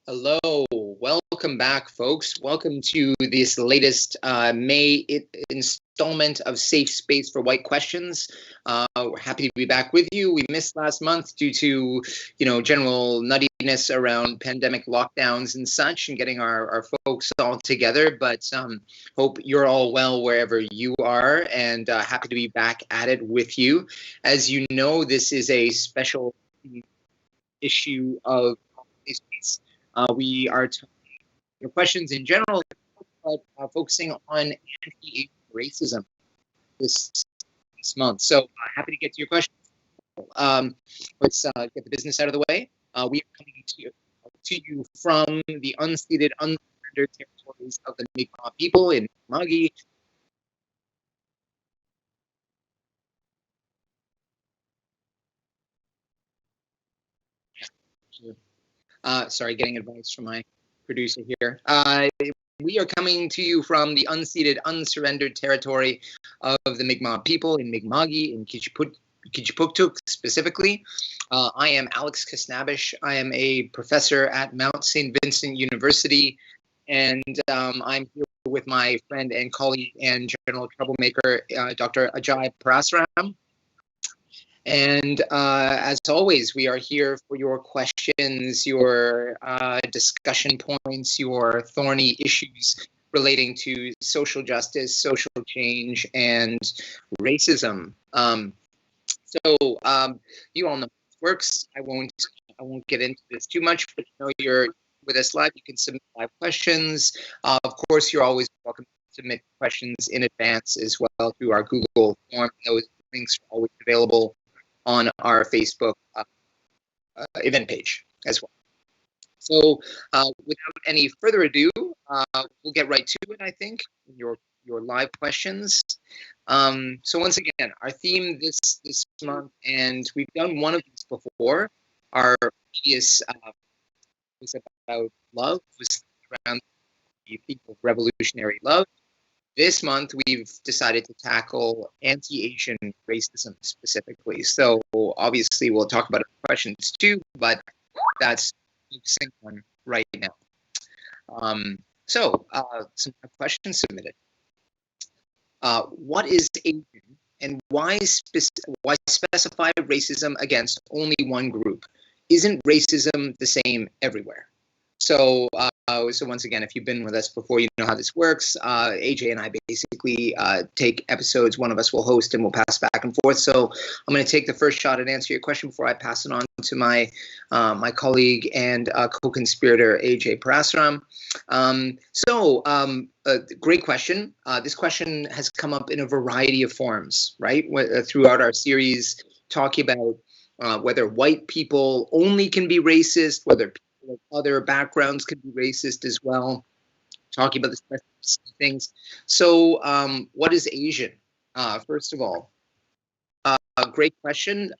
Hello, welcome back, folks. Welcome to this latest May installment of Safe Space for White Questions. We're happy to be back with you. We missed last month due to, general nuttiness around pandemic lockdowns and such, and getting our folks all together. But hope you're all well wherever you are, and happy to be back at it with you. As you know, this is a special issue of Safe Space. We are talking your questions in general, but focusing on anti-Asian racism this month. So happy to get to your questions. Let's get the business out of the way. We are coming to you from the unceded, unsurrendered territories of the Mi'kmaq people in Mi'kmaq. Sorry, getting advice from my producer here. We are coming to you from the unceded, unsurrendered territory of the Mi'kmaq people in Mi'kmaq, in Kichipuktuk specifically. I am Alex Kasnabish. I am a professor at Mount St. Vincent University, and I'm here with my friend and colleague and general troublemaker, Dr. Ajay Parasram. And as always, we are here for your questions, your discussion points, your thorny issues relating to social justice, social change, and racism. You all know how this works. I won't get into this too much, but you're with us live. You can submit live questions. Of course, you're always welcome to submit questions in advance as well through our Google form. Those links are always available on our Facebook event page as well. So without any further ado, we'll get right to it, I think, your live questions. So once again, our theme this month, and we've done one of these before, our previous was about love, was around the theme of revolutionary love. This month, we've decided to tackle anti-Asian racism specifically. So obviously, we'll talk about other questions too, but that's focusing on right now. Some questions submitted. What is Asian, and why specify racism against only one group? Isn't racism the same everywhere? So once again, if you've been with us before, you know how this works. AJ and I basically take episodes. One of us will host, and we'll pass back and forth. So I'm going to take the first shot and answer your question before I pass it on to my my colleague and co-conspirator AJ Parasram. Great question. This question has come up in a variety of forms, right? Throughout our series, talking about whether white people only can be racist, whether other backgrounds can be racist as well, talking about the things. So what is Asian? First of all, a great question.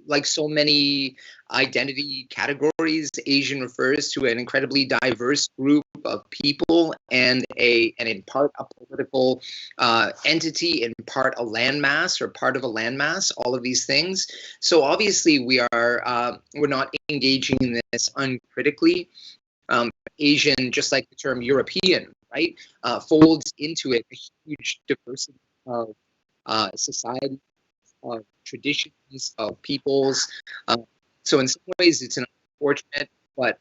Like so many identity categories, Asian refers to an incredibly diverse group of people and in part a political entity, in part a landmass or part of a landmass, all of these things. So obviously we're not engaging in this uncritically. Asian, just like the term European, right, folds into it a huge diversity of society, of traditions, of peoples. So in some ways, it's an unfortunate but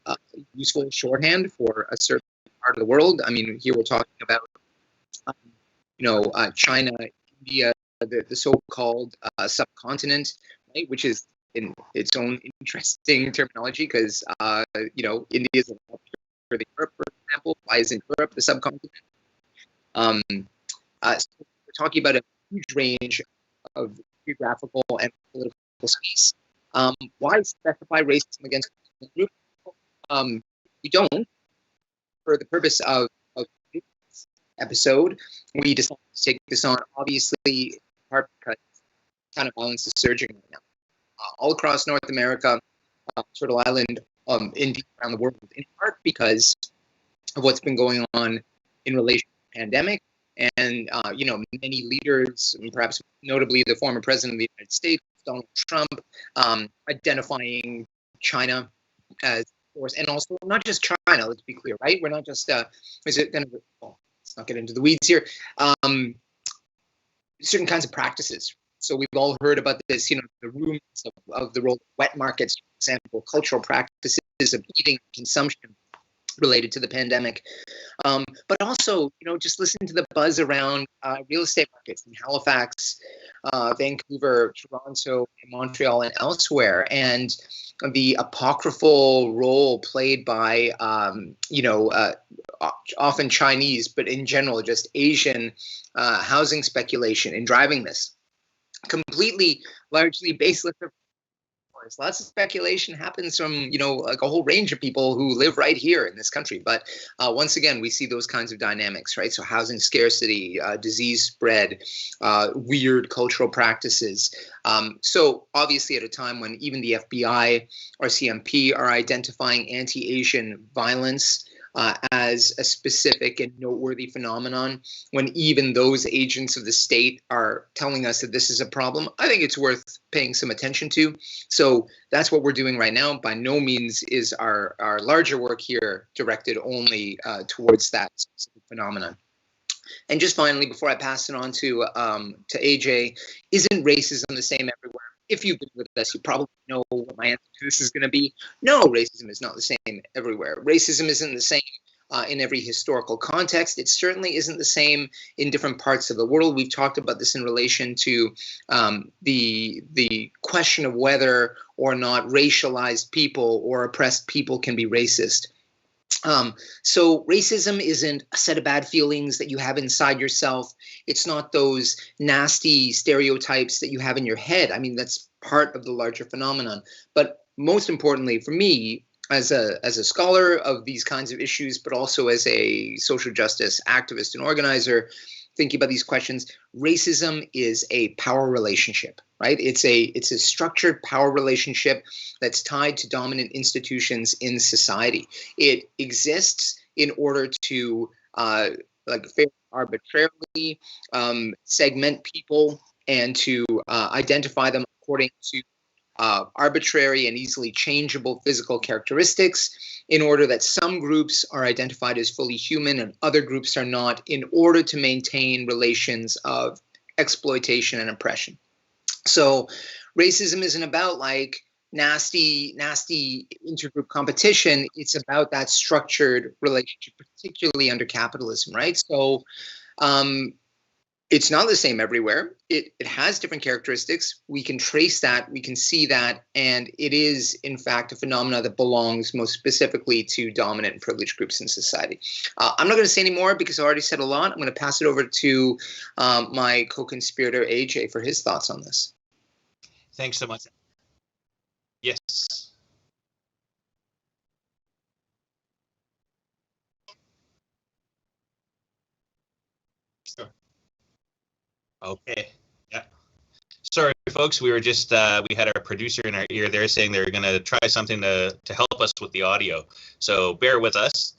useful shorthand for a certain part of the world. I mean, here we're talking about, China, India, the so-called subcontinent, right, which is in its own interesting terminology because, India is a for the Europe, for example. Why isn't Europe the subcontinent? So we're talking about a huge range of geographical and political space. Why specify racism against a group? We don't. For the purpose of this episode, we decided to take this on, obviously, in part because kind of violence is surging right now. All across North America, Turtle Island, indeed around the world, in part because of what's been going on in relation to the pandemic. And, many leaders, and perhaps notably the former president of the United States, Donald Trump, identifying China as course, and also not just China. Let's be clear, right? We're not just is it going to? Well, let's not get into the weeds here. Certain kinds of practices. So we've all heard about this, the rumors of the role of wet markets, for example, cultural practices of eating consumption related to the pandemic. But also, just listen to the buzz around real estate markets in Halifax, Vancouver, Toronto, Montreal, and elsewhere, and the apocryphal role played by, often Chinese, but in general, just Asian housing speculation in driving this. Completely, largely baseless. Lots of speculation happens from, like a whole range of people who live right here in this country. But once again, we see those kinds of dynamics, right? So housing scarcity, disease spread, weird cultural practices. So obviously at a time when even the FBI or CMP are identifying anti-Asian violence as a specific and noteworthy phenomenon, when even those agents of the state are telling us that this is a problem, I think it's worth paying some attention to. So that's what we're doing right now. By no means is our larger work here directed only towards that specific phenomenon. And just finally, before I pass it on to AJ, isn't racism the same everywhere? If you've been with us, you probably know what my answer to this is going to be. No, racism is not the same everywhere. Racism isn't the same in every historical context. It certainly isn't the same in different parts of the world. We've talked about this in relation to the question of whether or not racialized people or oppressed people can be racist. So racism isn't a set of bad feelings that you have inside yourself. It's not those nasty stereotypes that you have in your head. I mean, that's part of the larger phenomenon. But most importantly, for me, as a scholar of these kinds of issues, but also as a social justice activist and organizer, thinking about these questions, racism is a power relationship, right? It's a structured power relationship that's tied to dominant institutions in society. It exists in order to arbitrarily segment people and to identify them according to arbitrary and easily changeable physical characteristics, in order that some groups are identified as fully human and other groups are not, in order to maintain relations of exploitation and oppression. So racism isn't about like nasty intergroup competition. It's about that structured relationship, particularly under capitalism, right? So it's not the same everywhere. It has different characteristics. We can trace that, we can see that, and it is, in fact, a phenomena that belongs most specifically to dominant and privileged groups in society. I'm not going to say any more because I already said a lot. I'm going to pass it over to my co-conspirator, AJ, for his thoughts on this. Thanks so much. Yes. Sure. Okay. Yeah. Sorry, folks. We were just we had our producer in our ear there saying they were going to try something to help us with the audio. So bear with us.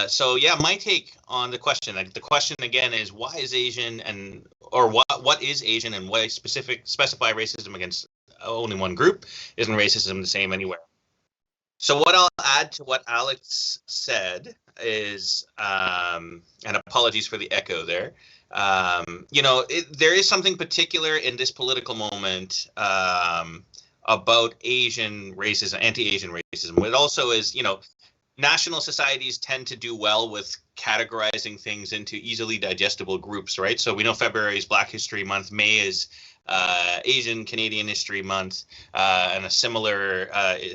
So yeah, my take on the question. The question again is, why is Asian what is Asian and why specify racism against only one group? Isn't racism the same anywhere? So what I'll add to what Alex said is, and apologies for the echo there. There is something particular in this political moment about Asian racism, anti-Asian racism. It also is, national societies tend to do well with categorizing things into easily digestible groups, right? So we know February is Black History Month, May is Asian Canadian History Month, and a similar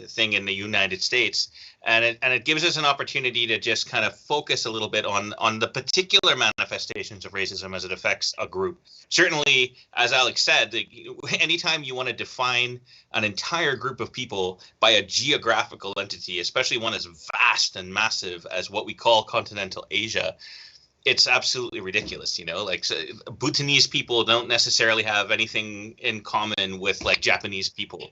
thing in the United States. And it gives us an opportunity to just kind of focus a little bit on the particular manifestations of racism as it affects a group. Certainly, as Alex said, anytime you want to define an entire group of people by a geographical entity, especially one as vast and massive as what we call continental Asia, it's absolutely ridiculous, Bhutanese people don't necessarily have anything in common with like Japanese people,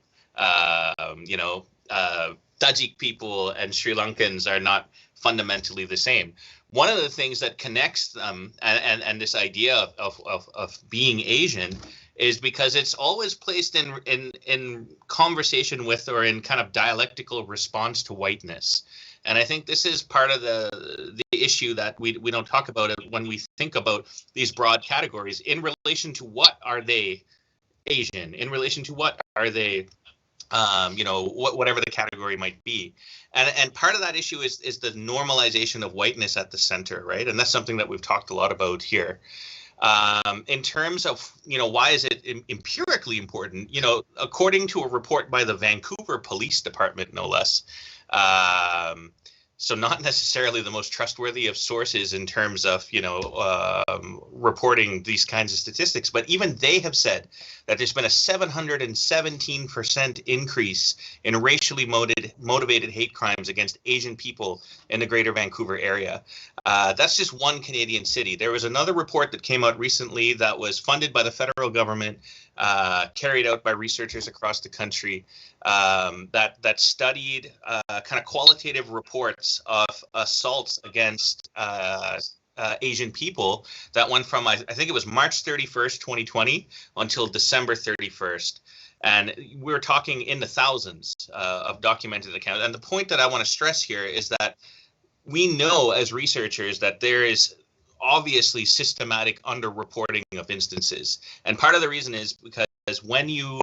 Tajik people and Sri Lankans are not fundamentally the same. One of the things that connects them and this idea of being Asian is because it's always placed in conversation with or in kind of dialectical response to whiteness. And I think this is part of the issue that we don't talk about it when we think about these broad categories. In relation to what are they Asian? In relation to what are they, whatever the category might be. And part of that issue is the normalization of whiteness at the center, right? And that's something that we've talked a lot about here. In terms of, why is it empirically important? According to a report by the Vancouver Police Department, no less, so not necessarily the most trustworthy of sources in terms of, reporting these kinds of statistics, but even they have said that there's been a 717% increase in racially motivated hate crimes against Asian people in the Greater Vancouver area. That's just one Canadian city. There was another report that came out recently that was funded by the federal government, carried out by researchers across the country, that studied kind of qualitative reports of assaults against Asian people that went from, I think it was March 31st, 2020 until December 31st. And we're talking in the thousands of documented accounts. And the point that I want to stress here is that we know as researchers that there is obviously systematic underreporting of instances. And part of the reason is because when you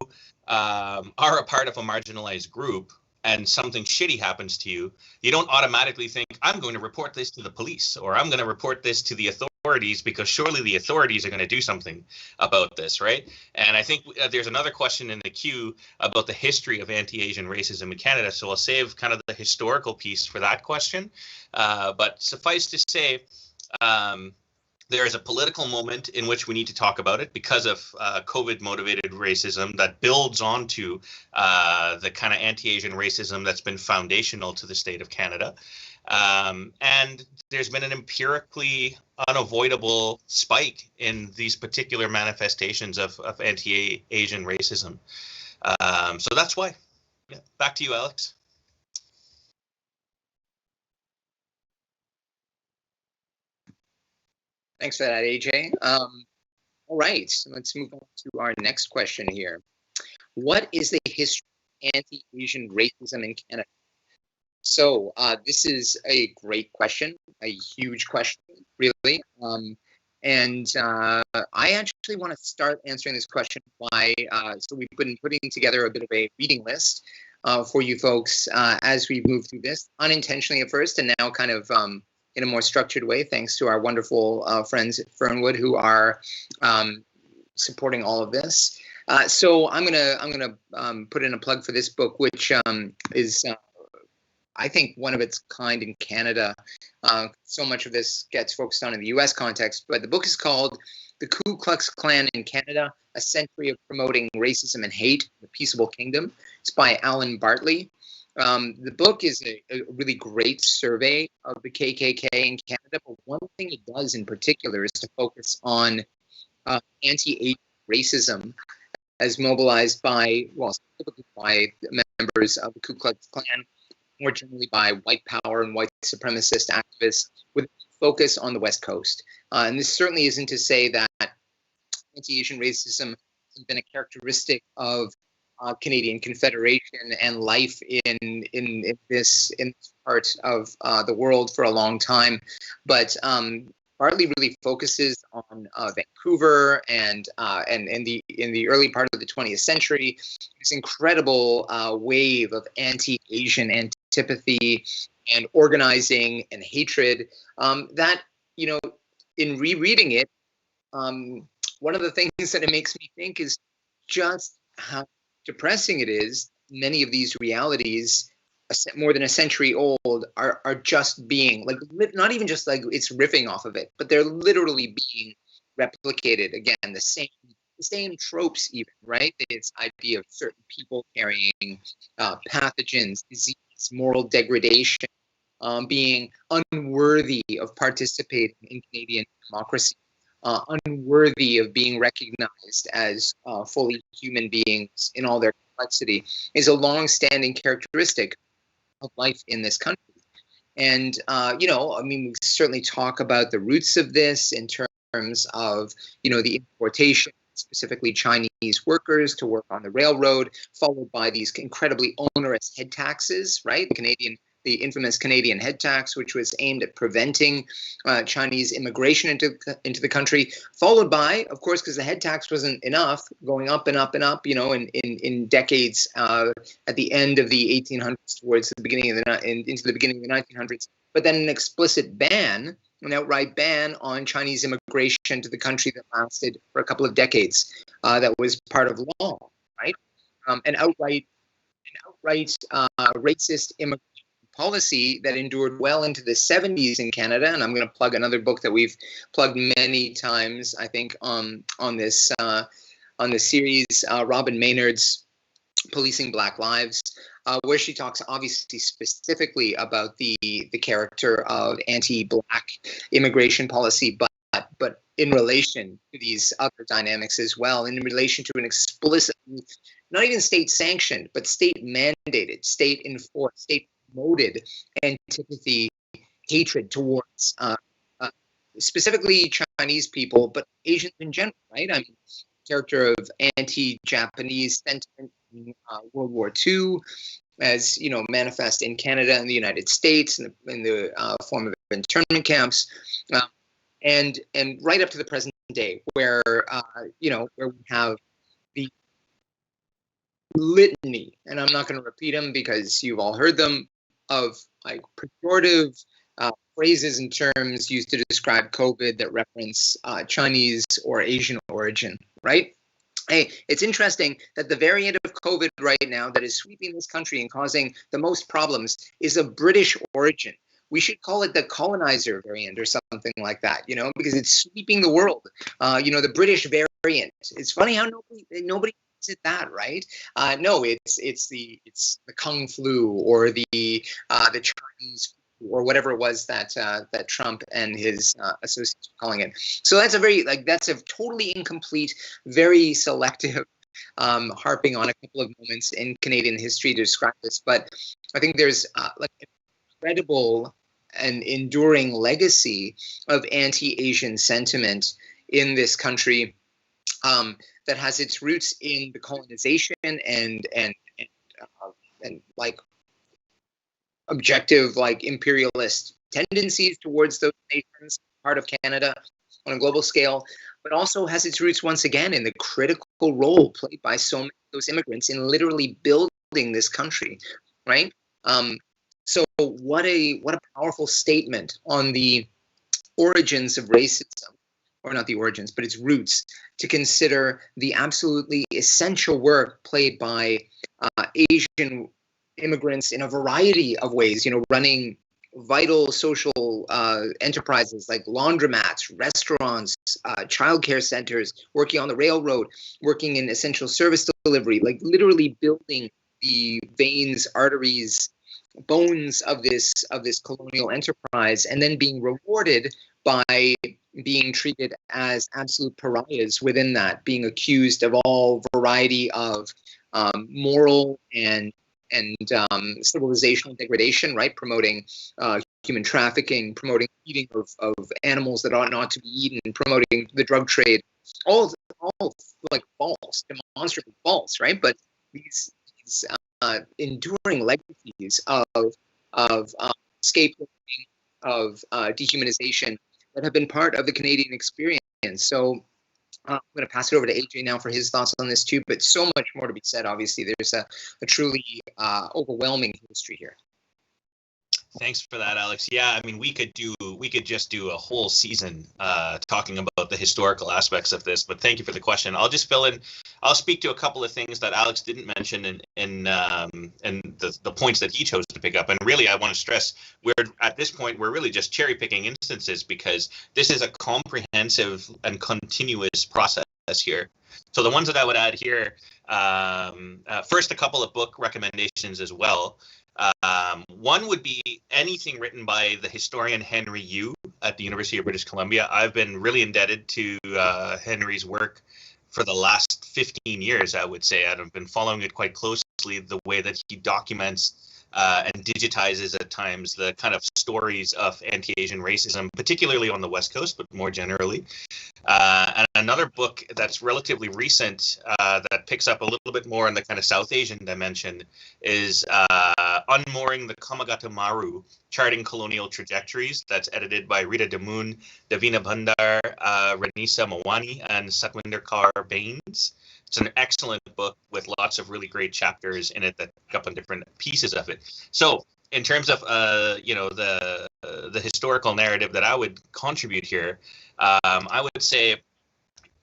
are a part of a marginalized group and something shitty happens to you, you don't automatically think, I'm going to report this to the police, or I'm going to report this to the authorities because surely the authorities are going to do something about this, right? And I think there's another question in the queue about the history of anti-Asian racism in Canada, so I'll save kind of the historical piece for that question. But suffice to say, there is a political moment in which we need to talk about it because of COVID-motivated racism that builds onto the kind of anti-Asian racism that's been foundational to the state of Canada. And there's been an empirically unavoidable spike in these particular manifestations of anti-Asian racism. So that's why. Yeah. Back to you, Alex. Thanks for that, AJ. All right, so let's move on to our next question here. What is the history of anti-Asian racism in Canada? So this is a great question, a huge question, really. And I actually want to start answering this question by, so we've been putting together a bit of a reading list for you folks as we move through this, unintentionally at first, and now kind of in a more structured way, thanks to our wonderful friends at Fernwood who are supporting all of this. So I'm gonna put in a plug for this book, which is I think one of its kind in Canada. So much of this gets focused on in the U.S. context, but the book is called "The Ku Klux Klan in Canada: A Century of Promoting Racism and Hate in the Peaceable Kingdom." It's by Alan Bartley. The book is a really great survey of the KKK in Canada, but one thing it does in particular is to focus on anti-Asian racism as mobilized by, well, specifically by members of the Ku Klux Klan, more generally by white power and white supremacist activists, with focus on the West Coast. And this certainly isn't to say that anti-Asian racism has been a characteristic of Canadian Confederation and life in this part of the world for a long time, but Bartley really focuses on Vancouver and in the early part of the 20th century, this incredible wave of anti-Asian antipathy and organizing and hatred that, you know, in rereading it, one of the things that it makes me think is just how depressing it is. Many of these realities, more than a century old, are just being, like, not even just like it's riffing off of it, but they're literally being replicated again. The same tropes, even, right? This idea of certain people carrying pathogens, disease, moral degradation, being unworthy of participating in Canadian democracy, unworthy of being recognized as fully human beings in all their complexity, is a long-standing characteristic of life in this country. And, you know, I mean, we certainly talk about the roots of this in terms of, you know, the importation specifically Chinese workers to work on the railroad, followed by these incredibly onerous head taxes, right? The infamous Canadian head tax, which was aimed at preventing Chinese immigration into the country, followed by, of course, because the head tax wasn't enough, going up and up and up, in decades at the end of the 1800s towards the beginning of into the beginning of the 1900s, but then an explicit ban, an outright ban on Chinese immigration to the country that lasted for a couple of decades, that was part of law, right? An outright racist immigration policy that endured well into the 70s in Canada. And I'm going to plug another book that we've plugged many times, I think, on this series, Robin Maynard's Policing Black Lives, where she talks obviously specifically about the character of anti-Black immigration policy, but in relation to these other dynamics as well, and in relation to an explicit, not even state sanctioned, but state mandated, state enforced, state promoted antipathy, hatred towards specifically Chinese people, but Asians in general, right? I mean, character of anti-Japanese sentiment in World War II, as manifest in Canada and the United States in the form of internment camps, and right up to the present day, where where we have the litany, and I'm not going to repeat them because you've all heard them, of like pejorative phrases and terms used to describe COVID that reference Chinese or Asian origin, right? Hey, it's interesting that the variant of COVID right now that is sweeping this country and causing the most problems is of British origin. We should call it the colonizer variant or something like that, because it's sweeping the world. The British variant. It's funny how nobody calls it that, right? No, it's the Kung flu or the Chinese flu or whatever it was that Trump and his associates were calling it. So that's a totally incomplete, very selective harping on a couple of moments in Canadian history to describe this. But I think there's incredible and enduring legacy of anti-Asian sentiment in this country that has its roots in the colonization and like objective, like imperialist tendencies towards those nations, part of Canada on a global scale, but also has its roots once again in the critical role played by so many of those immigrants in literally building this country, right? So what a powerful statement on the origins of racism, or not the origins, but its roots, to consider the absolutely essential work played by Asian immigrants in a variety of ways, running vital social enterprises like laundromats, restaurants, childcare centers, working on the railroad, working in essential service delivery, like literally building the veins, arteries, bones of this colonial enterprise, and then being rewarded by being treated as absolute pariahs within that, being accused of all variety of moral and civilizational degradation, right? Promoting human trafficking, promoting eating of animals that ought not to be eaten, promoting the drug trade, all like false, demonstrably false, right? But these enduring legacies of scapegoating, of dehumanization that have been part of the Canadian experience. So I'm going to pass it over to AJ now for his thoughts on this too, but so much more to be said. Obviously, there's a truly overwhelming history here. Thanks for that, Alex. Yeah, I mean, we could just do a whole season talking about the historical aspects of this, but thank you for the question. I'll just fill in. I'll speak to a couple of things that Alex didn't mention in the points that he chose to pick up. And really, I want to stress, at this point, we're really just cherry picking instances because this is a comprehensive and continuous process here. So the ones that I would add here, first, a couple of book recommendations as well. One would be anything written by the historian Henry Yu at the University of British Columbia. I've been really indebted to Henry's work for the last 15 years, I would say. I've been following it quite closely. especially the way that he documents and digitizes at times the kind of stories of anti-Asian racism, particularly on the West Coast, but more generally. And another book that's relatively recent that picks up a little bit more in the kind of South Asian dimension is Unmooring the Kamagata Maru, Charting Colonial Trajectories. That's edited by Rita Damoon, Davina Bhandar, Ranisa Mawani, and Satwinder Kaur Baines. It's an excellent book with lots of really great chapters in it that pick up on different pieces of it. So in terms of the historical narrative that I would contribute here, I would say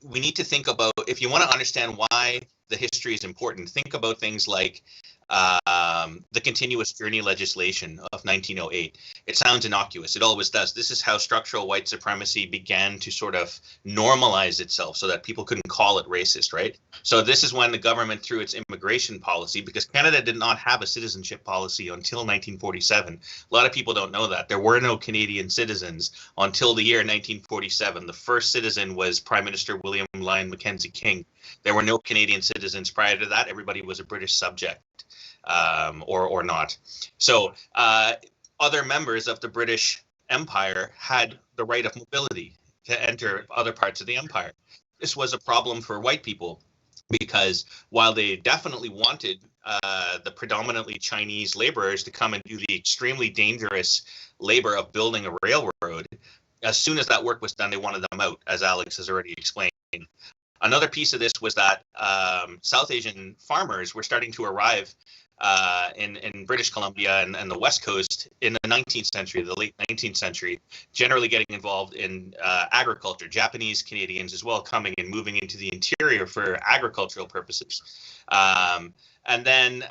we need to think about, if you want to understand why the history is important, think about things like the continuous journey legislation of 1908. It sounds innocuous. It always does. This is how structural white supremacy began to sort of normalize itself so that people couldn't call it racist, right? So this is when the government, through its immigration policy, because Canada did not have a citizenship policy until 1947. A lot of people don't know that. There were no Canadian citizens until the year 1947. The first citizen was Prime Minister William Lyon Mackenzie King. There were no Canadian citizens prior to that. Everybody was a British subject, or not. So other members of the British Empire had the right of mobility to enter other parts of the empire. This was a problem for white people because while they definitely wanted the predominantly Chinese laborers to come and do the extremely dangerous labor of building a railroad, as soon as that work was done, they wanted them out, as Alex has already explained. Another piece of this was that South Asian farmers were starting to arrive in British Columbia and the West Coast in the 19th century, the late 19th century, generally getting involved in agriculture. Japanese Canadians as well coming and moving into the interior for agricultural purposes. And then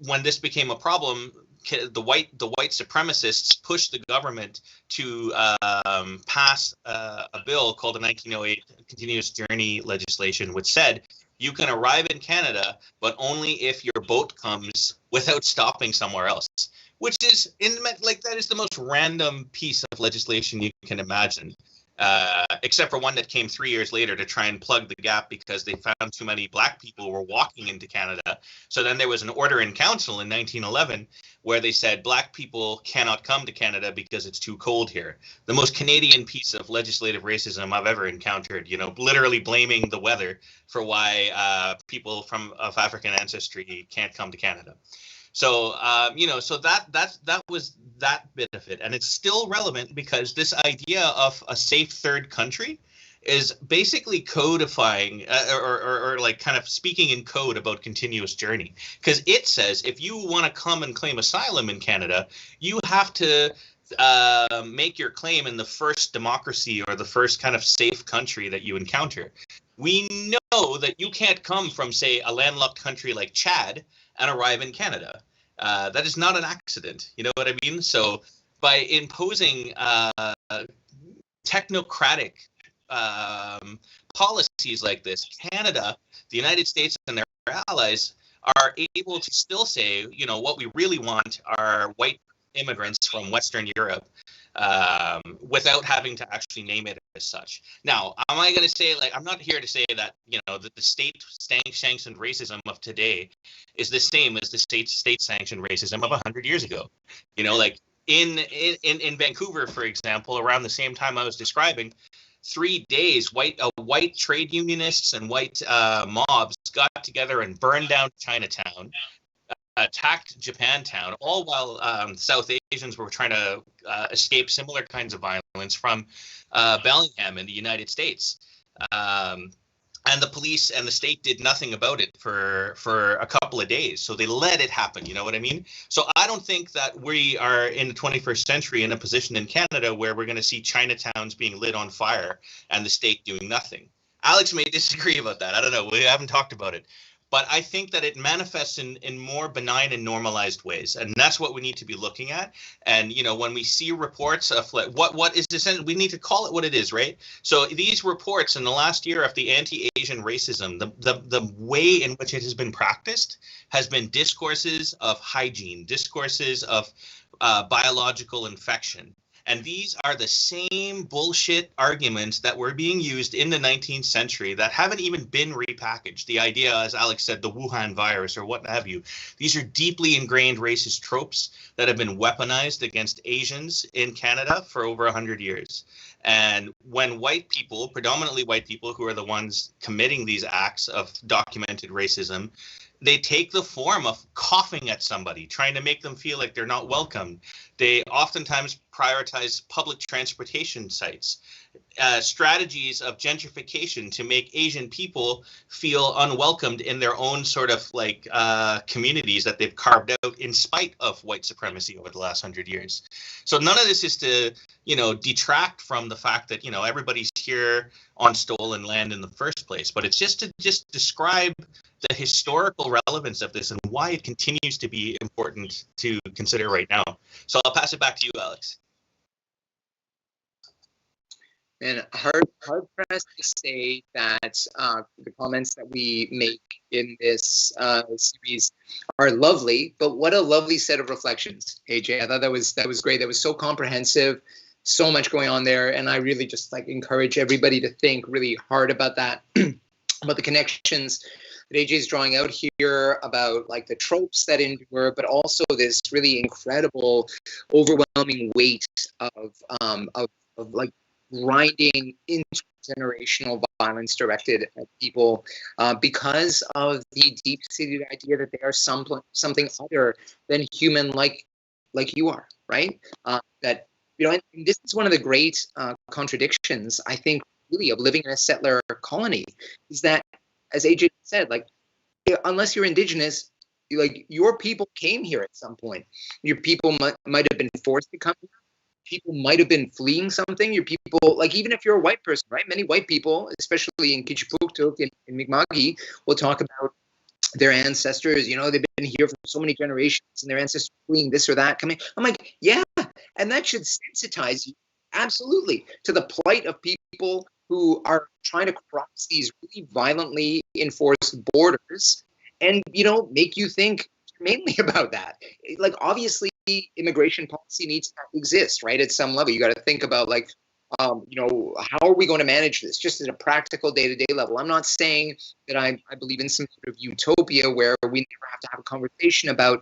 when this became a problem, the white supremacists pushed the government to pass a bill called the 1908 Continuous Journey Legislation, which said you can arrive in Canada, but only if your boat comes without stopping somewhere else. Which is that is the most random piece of legislation you can imagine. Except for one that came 3 years later to try and plug the gap because they found too many black people were walking into Canada. So then there was an order in council in 1911 where they said black people cannot come to Canada because it's too cold here. The most Canadian piece of legislative racism I've ever encountered, literally blaming the weather for why people of African ancestry can't come to Canada. So, so that was that bit of it. And it's still relevant because this idea of a safe third country is basically codifying or like kind of speaking in code about continuous journey. Because it says if you want to come and claim asylum in Canada, you have to make your claim in the first democracy or the first kind of safe country that you encounter. We know that you can't come from, say, a landlocked country like Chad and arrive in Canada. That is not an accident. You know what I mean? So by imposing technocratic policies like this, Canada, the United States, and their allies are able to still say, what we really want are white immigrants from Western Europe without having to actually name it as such. Now, am I going to say, I'm not here to say that, that the state-sanctioned racism of today is the same as the state-sanctioned racism of 100 years ago. In Vancouver, for example, around the same time I was describing, 3 days, white trade unionists and white mobs got together and burned down Chinatown, attacked Japantown, all while South Asians were trying to escape similar kinds of violence from Bellingham in the United States. And the police and the state did nothing about it for a couple of days. So they let it happen. You know what I mean? So I don't think that we are in the 21st century in a position in Canada where we're going to see Chinatowns being lit on fire and the state doing nothing. Alex may disagree about that. I don't know. We haven't talked about it. But I think that it manifests in more benign and normalized ways. And that's what we need to be looking at. And, when we see reports of what is this, we need to call it what it is, right? So these reports in the last year of the anti-Asian racism, the way in which it has been practiced has been discourses of hygiene, discourses of biological infection. And these are the same bullshit arguments that were being used in the 19th century that haven't even been repackaged. The idea, as Alex said, the Wuhan virus or what have you. These are deeply ingrained racist tropes that have been weaponized against Asians in Canada for over 100 years. And when white people, predominantly white people who are the ones committing these acts of documented racism, they take the form of coughing at somebody, trying to make them feel like they're not welcome. They oftentimes prioritize public transportation sites, strategies of gentrification to make Asian people feel unwelcomed in their own sort of like communities that they've carved out in spite of white supremacy over the last 100 years. So none of this is to, detract from the fact that, everybody's here on stolen land in the first place, but it's just to describe the historical relevance of this and why it continues to be important to consider right now. So I'll pass it back to you, Alex. And hard pressed to say that the comments that we make in this series are lovely, but what a lovely set of reflections, AJ. I thought that was great. That was so comprehensive, so much going on there, and I really just encourage everybody to think really hard about that, about the connections that AJ is drawing out here, about the tropes that endure, but also this really incredible, overwhelming weight of grinding intergenerational violence directed at people because of the deep-seated idea that they are something other than human, like you are, right? That and this is one of the great contradictions, I think, really, of living in a settler colony, is that, as AJ said, unless you're indigenous, your people came here at some point. Your people might have been forced to come here. People might have been fleeing something. Your people, even if you're a white person, right? Many white people, especially in Kichipuktuk, in Mi'kma'ki, will talk about their ancestors. They've been here for so many generations, and their ancestors fleeing this or that coming. I'm like, yeah, and that should sensitize you absolutely to the plight of people who are trying to cross these really violently enforced borders, and make you think mainly about that. Obviously, immigration policy needs to exist, right? At some level, you got to think about how are we going to manage this just at a practical day-to-day level? I'm not saying that I believe in some sort of utopia where we never have to have a conversation about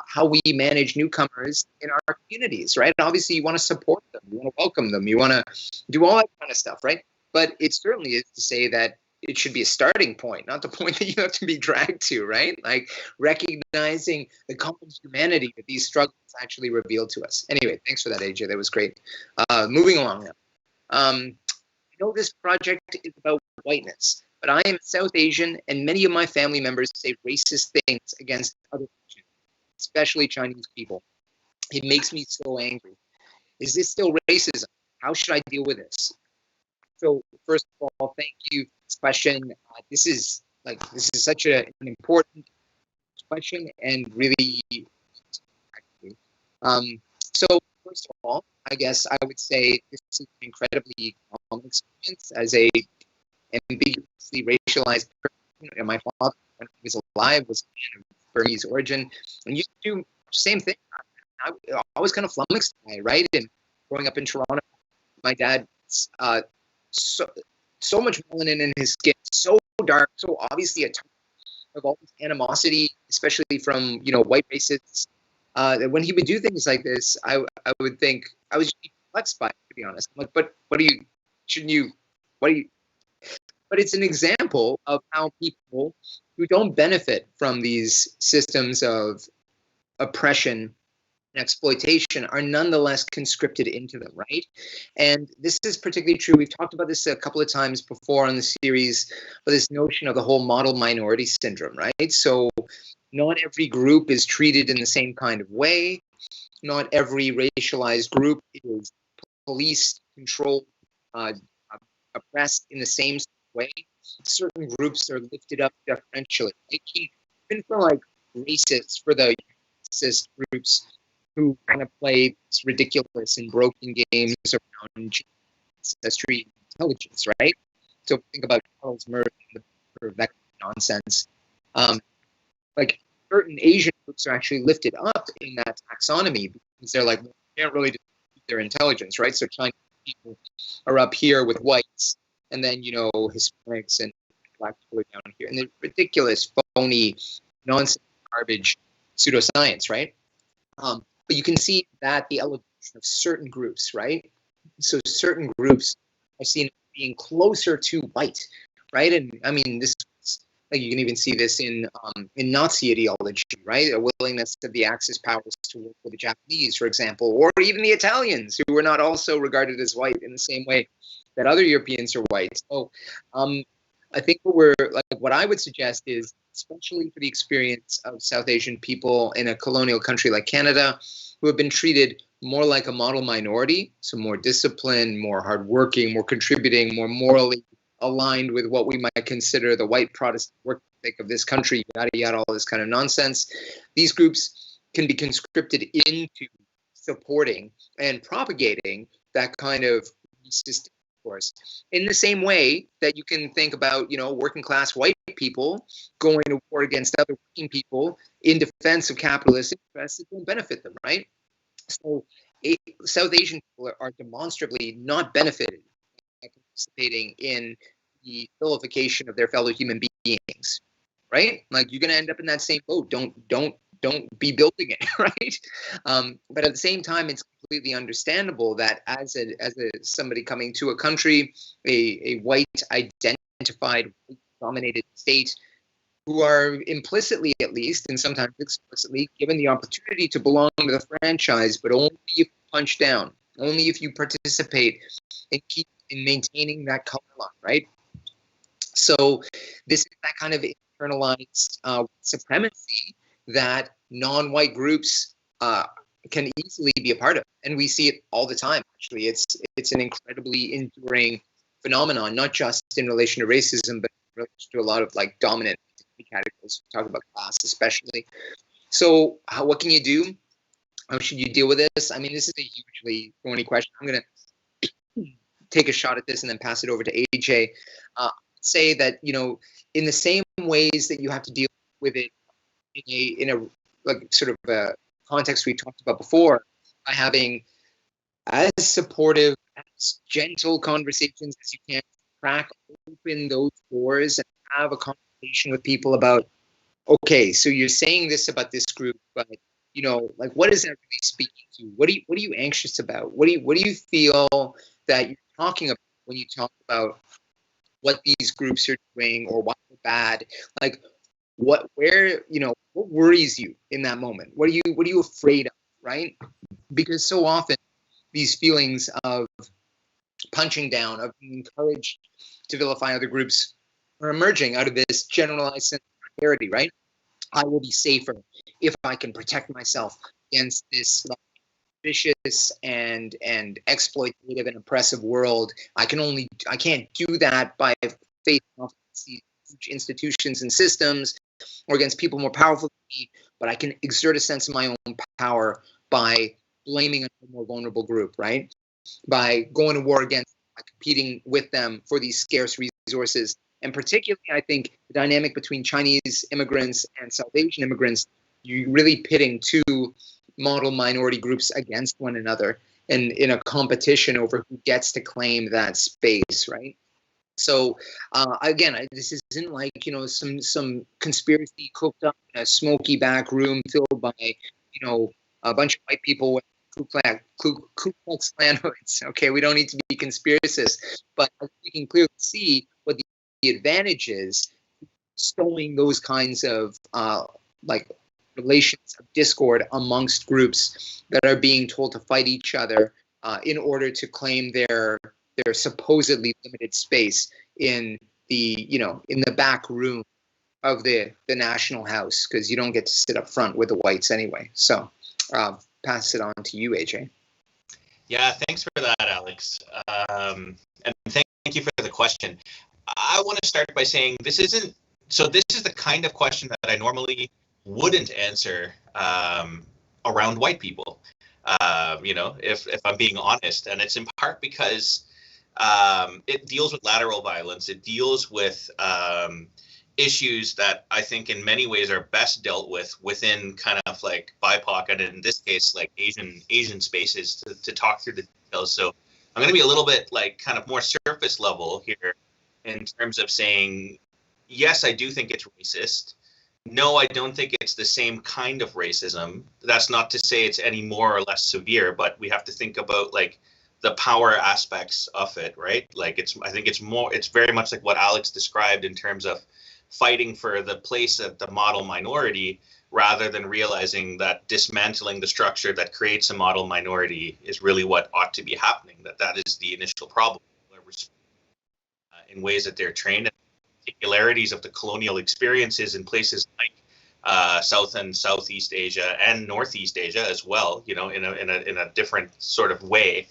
how we manage newcomers in our communities, right? And obviously, you want to support them, you want to welcome them, you want to do all that kind of stuff, right? But it certainly is to say that it should be a starting point, not the point that you have to be dragged to, right? Recognizing the common humanity that these struggles actually reveal to us. Anyway, thanks for that, AJ. That was great. Moving along now. I know this project is about whiteness, but I am South Asian, and many of my family members say racist things against other Asians, especially Chinese people. It makes me so angry. Is this still racism? How should I deal with this? So first of all, thank you for this question. This is such an important question, and really, so first of all, I guess I would say this is an incredibly common experience as a ambiguously racialized person. My father, when he was alive, was a man of Burmese origin, and used to do the same thing. I was kind of flummoxed by it, right? And growing up in Toronto, my dad, so much melanin in his skin, so dark, so obviously a type of all this animosity, especially from white racists. That when he would do things like this, I would think I was perplexed by it, to be honest. I'm like, but what do you? Shouldn't you? What do you? But it's an example of how people who don't benefit from these systems of oppression and exploitation are nonetheless conscripted into them, right? And this is particularly true. We've talked about this a couple of times before on the series, but this notion of the whole model minority syndrome, right? So not every group is treated in the same kind of way. Not every racialized group is policed, controlled, oppressed in the same way. Certain groups are lifted up differentially. Even for racists, for the racist groups who kind of play this ridiculous and broken games around ancestry and intelligence, right? So think about Charles Murray and the vector nonsense. Certain Asian groups are actually lifted up in that taxonomy because they're we can't really dispute their intelligence, right? So Chinese people are up here with whites, and then, Hispanics and black people are down here. And the ridiculous, phony, nonsense, garbage pseudoscience, right? But you can see that the elevation of certain groups, right? So certain groups are seen as being closer to white, right? And I mean, this, like, you can even see this in Nazi ideology, right? A willingness of the Axis powers to work with the Japanese, for example, or even the Italians, who were not also regarded as white in the same way that other Europeans are white. So I think what I would suggest is, especially for the experience of South Asian people in a colonial country like Canada, who have been treated more like a model minority, so more disciplined, more hardworking, more contributing, more morally aligned with what we might consider the white Protestant work ethic of this country, yada, yada, all this kind of nonsense. These groups can be conscripted into supporting and propagating that kind of racist discourse. In the same way that you can think about, working class white people going to war against other working people in defense of capitalist interests that don't benefit them, right? So South Asian people are demonstrably not benefited by participating in the vilification of their fellow human beings, right? Like, you're going to end up in that same boat. Don't be building it, right? But at the same time, it's completely understandable that as somebody coming to a country, a white identified, dominated state, who are implicitly, at least, and sometimes explicitly, given the opportunity to belong to the franchise, but only if you punch down, only if you participate and keep in maintaining that color line, right? So this is that kind of internalized supremacy that non-white groups can easily be a part of, and we see it all the time. Actually, it's an incredibly enduring phenomenon, not just in relation to racism, but in relation to a lot of like dominant categories. We talk about class, especially. So, what can you do? How should you deal with this? I mean, this is a hugely thorny question. I'm going to take a shot at this and then pass it over to AJ. Say that, in the same ways that you have to deal with it in a like sort of a context we talked about before, by having as supportive, as gentle conversations as you can, crack open those doors and have a conversation with people about, okay, so you're saying this about this group, but like, what is that really speaking to? What are you anxious about? What do you feel that you're talking about when you talk about what these groups are doing or why they're bad? Like, what worries you in that moment? What are you afraid of, right? Because so often these feelings of punching down, of being encouraged to vilify other groups, are emerging out of this generalized sense of security, right? I will be safer if I can protect myself against this vicious and exploitative and oppressive world. I can't do that by faith in these huge institutions and systems or against people more powerful than me, but I can exert a sense of my own power by blaming a more vulnerable group, right? By going to war against, by competing with them for these scarce resources. And particularly, I think, the dynamic between Chinese immigrants and South Asian immigrants, you're really pitting two model minority groups against one another and in a competition over who gets to claim that space, right? So again, this isn't like, some conspiracy cooked up in a smoky back room filled by, a bunch of white people with Ku Klux Klan hoods. Okay, we don't need to be conspiracists, but we can clearly see what the advantage is, sowing those kinds of like relations of discord amongst groups that are being told to fight each other in order to claim their supposedly limited space in the in the back room of the national house, because you don't get to sit up front with the whites anyway. So pass it on to you, AJ. Yeah, thanks for that, Alex. And thank you for the question. I want to start by saying this is the kind of question that I normally wouldn't answer around white people. If I'm being honest, and it's in part because it deals with lateral violence. It deals with issues that I think in many ways are best dealt with within kind of like BIPOC, and in this case, like Asian spaces to talk through the details. So I'm going to be a little bit like kind of more surface level here in terms of saying, yes, I do think it's racist. No, I don't think it's the same kind of racism. That's not to say it's any more or less severe, but we have to think about like the power aspects of it, right? Like I think it's very much like what Alex described in terms of fighting for the place of the model minority rather than realizing that dismantling the structure that creates a model minority is really what ought to be happening, that is the initial problem. In ways that they're trained in particularities of the colonial experiences in places like South and Southeast Asia and Northeast Asia as well, you know, in a different sort of way,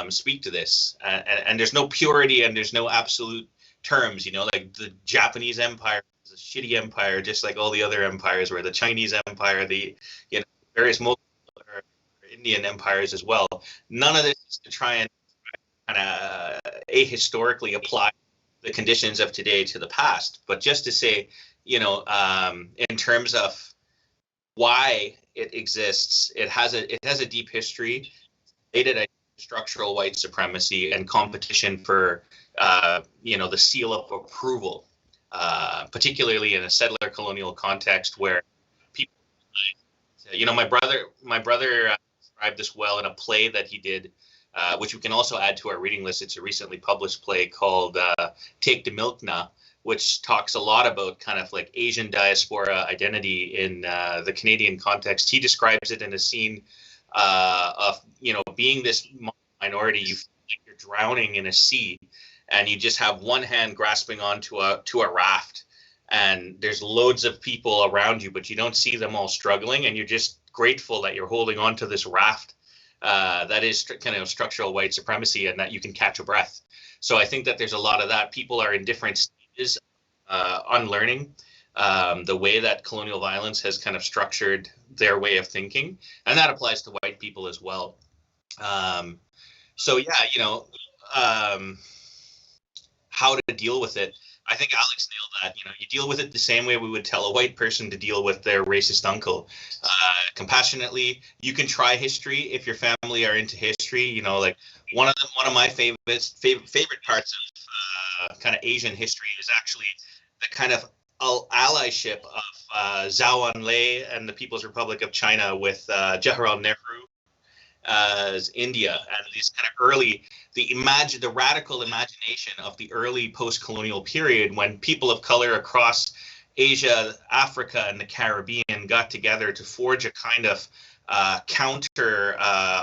speak to this. And there's no purity and there's no absolute terms, you know, like the Japanese Empire is a shitty empire, just like all the other empires, where the Chinese Empire, the, you know, various Mughal or Indian empires as well. None of this is to try and kind of ahistorically apply the conditions of today to the past, but just to say, you know, in terms of why it exists, it has a deep history, related to structural white supremacy and competition for, you know, the seal of approval, particularly in a settler colonial context where people, you know, my brother described this well in a play that he did, which we can also add to our reading list. It's a recently published play called Take the Milk Na, which talks a lot about kind of like Asian diaspora identity in the Canadian context. He describes it in a scene of, you know, being this minority, you feel like you're drowning in a sea and you just have one hand grasping onto a raft, and there's loads of people around you, but you don't see them all struggling, and you're just grateful that you're holding onto this raft. That is kind of structural white supremacy, and that you can catch a breath. So I think that there's a lot of that. People are in different stages unlearning the way that colonial violence has kind of structured their way of thinking, and that applies to white people as well. So yeah, you know, how to deal with it. I think Alex nailed that. You know, you deal with it the same way we would tell a white person to deal with their racist uncle, compassionately. You can try history if your family are into history. You know, like one of my favorite parts of kind of Asian history is actually the kind of allyship of Zhou Enlai and the People's Republic of China with Jawaharlal Nehru as India, and these kind of early, the radical imagination of the early post-colonial period when people of color across Asia, Africa, and the Caribbean got together to forge a kind of counter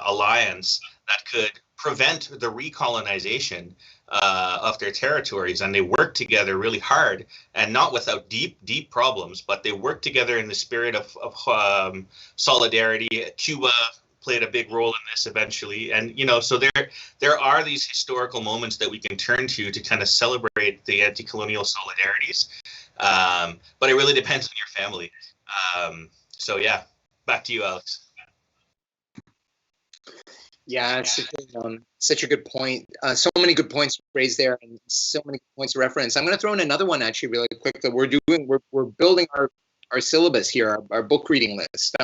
alliance that could prevent the recolonization of their territories. And they worked together really hard, and not without deep problems, but they worked together in the spirit of solidarity. Cuba played a big role in this eventually, and you know, so there are these historical moments that we can turn to kind of celebrate the anti-colonial solidarities, but it really depends on your family. So yeah, back to you, Alex. Yeah, it's such a good point. So many good points raised there, and so many points of reference. I'm going to throw in another one actually, really quick. That we're building our syllabus here, our book reading list.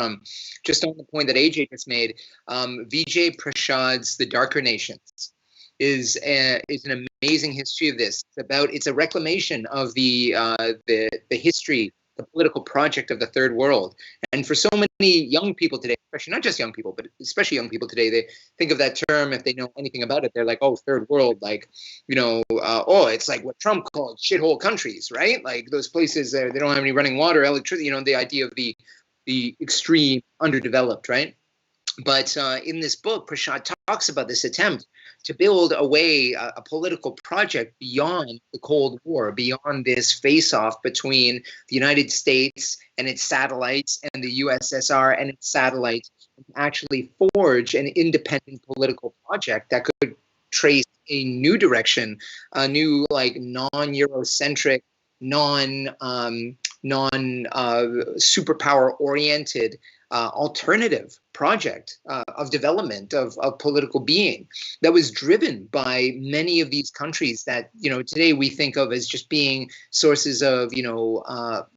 Just on the point that AJ just made, Vijay Prasad's The Darker Nations is an amazing history of this. It's a reclamation of the history, the political project of the Third World. And for so many young people today, especially not just young people, but especially young people today, they think of that term, if they know anything about it, they're like, oh, Third World, like, you know, it's like what Trump called shithole countries, right? Like those places they don't have any running water, electricity, you know, the idea of the extreme underdeveloped, right? But in this book, Prashad talks about this attempt to build a political project beyond the Cold War, beyond this face-off between the United States and its satellites and the USSR and its satellites, and actually forge an independent political project that could trace a new direction, a new like non-Eurocentric, non superpower oriented alternative project of development of political being that was driven by many of these countries that, you know, today we think of as just being sources of, you know,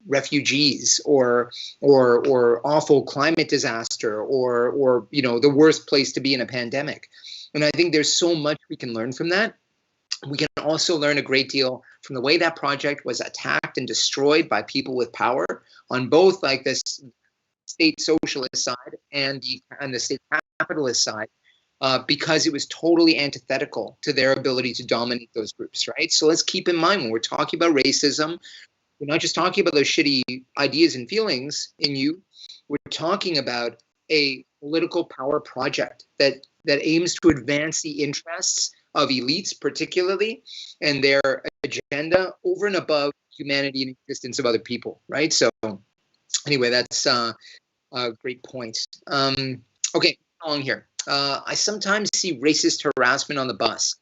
refugees or awful climate disaster or you know, the worst place to be in a pandemic. And I think there's so much we can learn from that. We can also learn a great deal from the way that project was attacked and destroyed by people with power on both like this state socialist side and the state capitalist side, because it was totally antithetical to their ability to dominate those groups, right? So let's keep in mind when we're talking about racism, we're not just talking about those shitty ideas and feelings in you. We're talking about a political power project that aims to advance the interests of elites, particularly, and their agenda over and above humanity and existence of other people, right? So anyway, that's a great point. Okay, on here. I sometimes see racist harassment on the bus.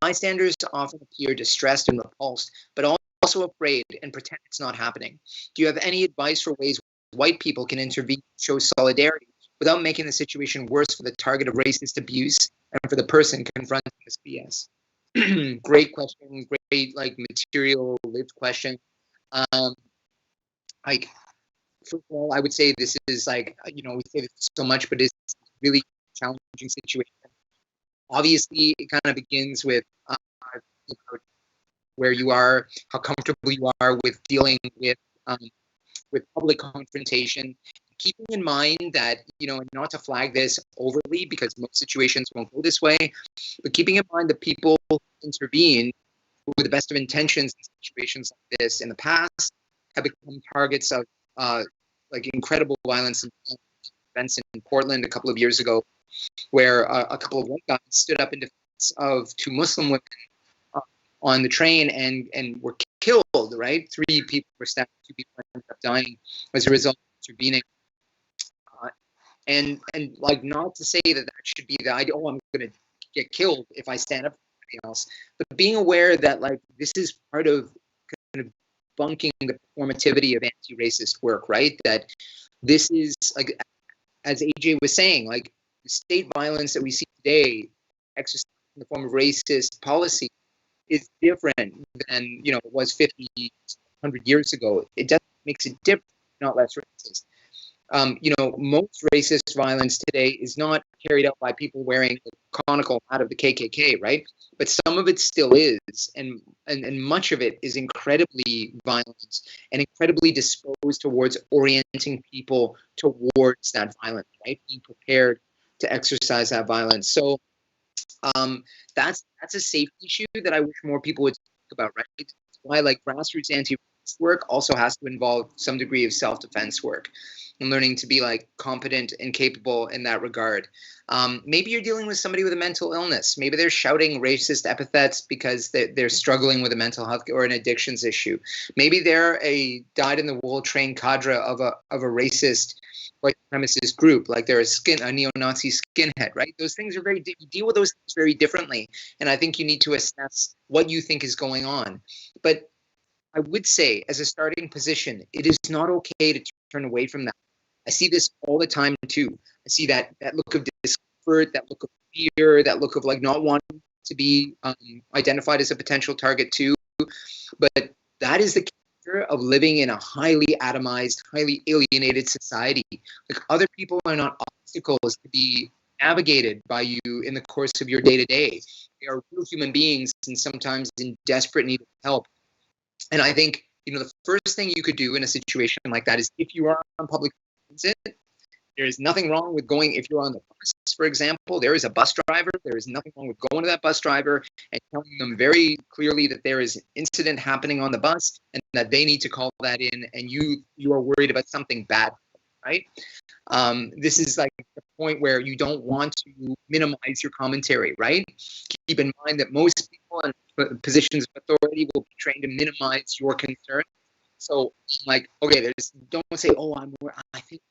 Bystanders often appear distressed and repulsed, but also afraid and pretend it's not happening. Do you have any advice for ways white people can intervene, show solidarity, without making the situation worse for the target of racist abuse and for the person confronting this BS? Great question. Great, like, material lived question. Like, first of all, I would say this is like, you know, we say this so much, but it's really challenging situation. Obviously, it kind of begins with you know, where you are, how comfortable you are with dealing with public confrontation. Keeping in mind that, you know, not to flag this overly because most situations won't go this way, but keeping in mind that people intervene with the best of intentions in situations like this in the past have become targets of like incredible violence and events in Portland a couple of years ago, where a couple of white guys stood up in defense of two Muslim women on the train and were killed, right? 3 people were stabbed, 2 people ended up dying as a result of intervening. And like, not to say that should be the idea, oh, I'm going to get killed if I stand up for somebody else, but being aware that, like, this is part of kind of bunking the performativity of anti-racist work, right? That this is, like, as AJ was saying, like, the state violence that we see today exercised in the form of racist policy is different than, you know, it was 50, 100 years ago. It definitely makes it different, not less racist. You know, most racist violence today is not carried out by people wearing the conical hat of the KKK, right? But some of it still is, and much of it is incredibly violent and incredibly disposed towards orienting people towards that violence, right? Being prepared to exercise that violence. So that's a safety issue that I wish more people would talk about, right? That's why, like, grassroots anti-racist work also has to involve some degree of self-defense work and learning to be, like, competent and capable in that regard. Maybe you're dealing with somebody with a mental illness. Maybe they're shouting racist epithets because they're struggling with a mental health or an addictions issue. Maybe they're a dyed-in-the-wool trained cadre of a racist white supremacist group, like they're a neo-Nazi skinhead, right? Those things are you deal with those things very differently. And I think you need to assess what you think is going on. But I would say, as a starting position, it is not okay to turn away from that. I see this all the time too. I see that look of discomfort, that look of fear, that look of, like, not wanting to be identified as a potential target too. But that is the character of living in a highly atomized, highly alienated society. Like, other people are not obstacles to be navigated by you in the course of your day-to-day. They are real human beings and sometimes in desperate need of help. And I think, you know, the first thing you could do in a situation like that is, if you are on public transit, there is nothing wrong with going, if you're on the bus, for example, there is a bus driver, there is nothing wrong with going to that bus driver and telling them very clearly that there is an incident happening on the bus and that they need to call that in, and you are worried about something bad, right? This is like the point where you don't want to minimize your commentary, right? Keep in mind that most people in positions of authority will be trained to minimize your concern So like, okay, don't say, oh, I think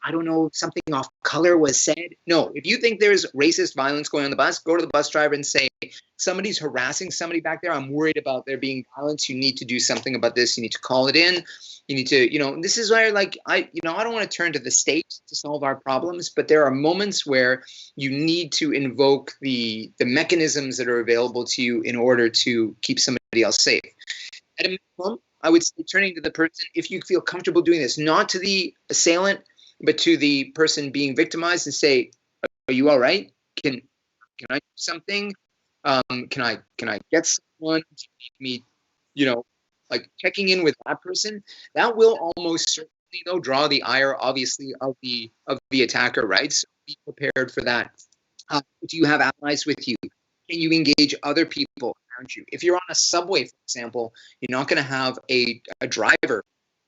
I don't know, something off color was said. No, if you think there's racist violence going on the bus, go to the bus driver and say, somebody's harassing somebody back there. I'm worried about there being violence. You need to do something about this. You need to call it in. You need to, this is where like, I don't want to turn to the state to solve our problems, but there are moments where you need to invoke the mechanisms that are available to you in order to keep somebody else safe. At a minimum, I would say turning to the person, if you feel comfortable doing this, not to the assailant, but to the person being victimized, and say, are you all right? Can I do something? Can I get someone to make me, like checking in with that person? That will almost certainly, though, draw the ire, obviously, of the attacker, right? So be prepared for that. Do you have allies with you? Can you engage other people around you? If you're on a subway, for example, you're not going to have a driver